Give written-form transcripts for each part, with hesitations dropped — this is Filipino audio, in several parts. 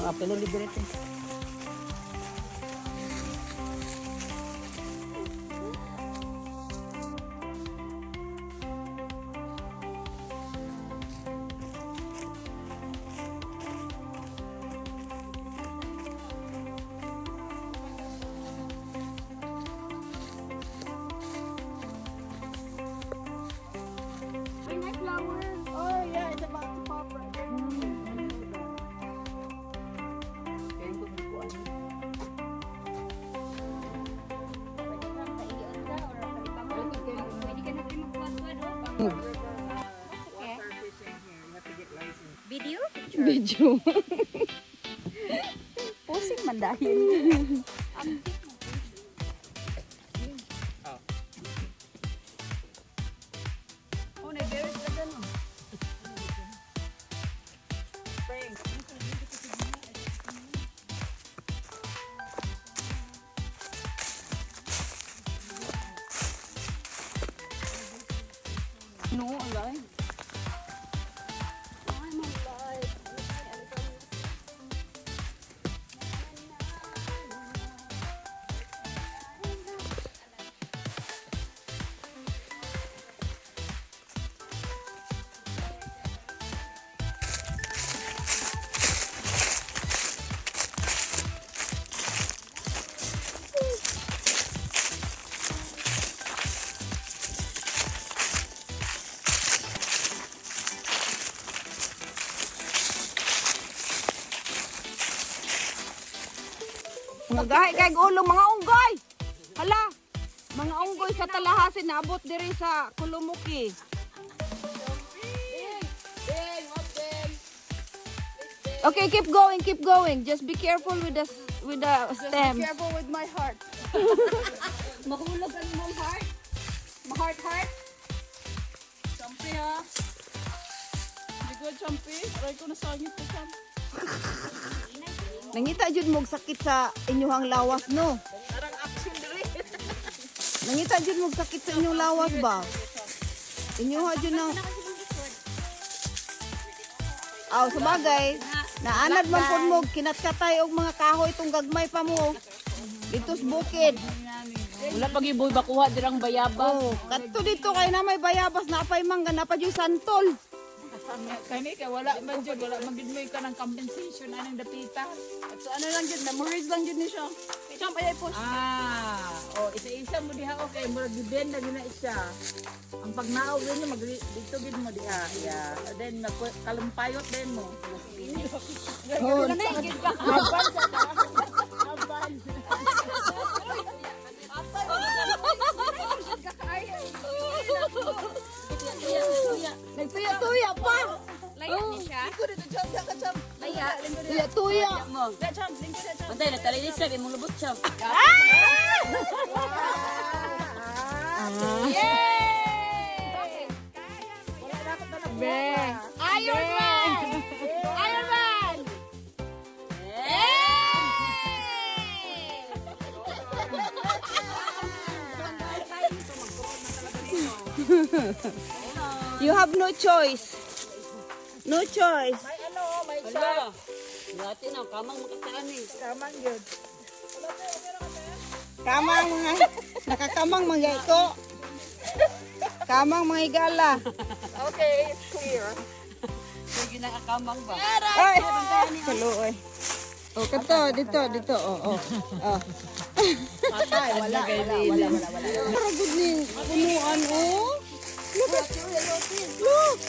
Apelo librete. Oh yeah, it's about to pop right there. Video? Video. Pusing man dahil. Oh, nag-beres ka dyan, oh. No, alive. I'm alive. Magahi kay ulo mga unggoy. Hala. Mga unggoy sa Talahasin naabot diri sa Kulumuki. Okay, keep going. Just be careful with the stem. Be careful with my heart. Mahulog ang mong heart. Heart. Champi, ha? Hindi ko, Champi. Aray ko nasangit ko, Champi. Nangita jud mog sakit sa inyong lawas no. Parang action dali. Nangita jud mog sakit sa inyong lawas ba? Inyo jud na. Aw sabagay. Naanad man pud mo kinatkatay og mga kahoy itong gagmay pa mo. Dito sa bukid. Wala pag iboy bakuha dirang bayabas. Oh, kadto dito kay na may bayabas na apay mangga na pa jud santol. Kani kay wala man jud, wala man gid may ka ng compensation anang dapita. At so ano lang jud, memories lang jud ni siya. Champ ay push. Isa-isa mo diha okay, murag gibenda gina siya. Ang pagnaaw din mo dito gid mo diha. Yeah. Then kalumpayot din mo. Oh, Haban sa haban. nagtuya-tuya pa. Laya ni siya. Ko dito champ ka champ. Laya. Tuya-tuya. Mo. Ya champ, lingkod na champ. Pantay na talinis siya imong lubot siya. Yay! Wala na ako tanong. Iron Man! Iron Man! You have no choice. No choice. May ano, may Hala. champ. Dati na kamang makataan eh. Kamang yun. Kamang mga nakakamang mga ito. Kamang mga igala. Okay, it's clear. Sige na kamang ba? Ay, kaluoy. Oh, kato dito. Oh. Patay, wala. Paragod ning punuan oh. Look at Look.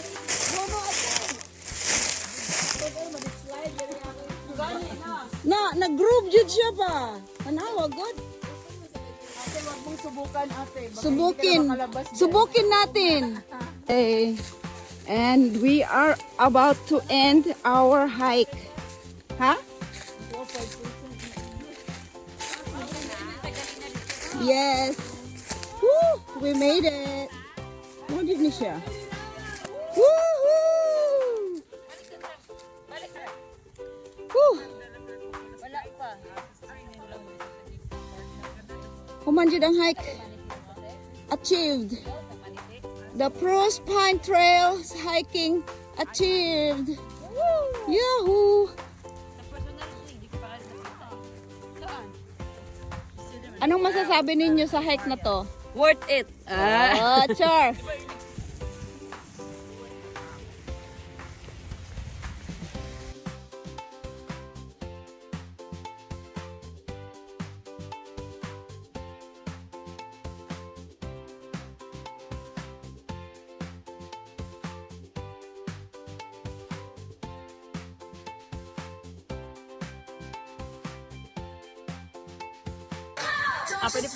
Na, nag-group jud siya ba? Manawa good. Ate, wag mong subukan, ate. Baka Subukin. hindi ka makalabas dyan. Subukin natin. Okay. And we are about to end our hike. Ha? Yes. Woo! We made it. Mo din ni siya. Woohoo! Woo! Wala pa. Human jud ang hike achieved. The Spruce Pine Trails hiking achieved. Yahoo! Anong masasabi ninyo sa hike na to? Worth it. Oh, sure. Pwede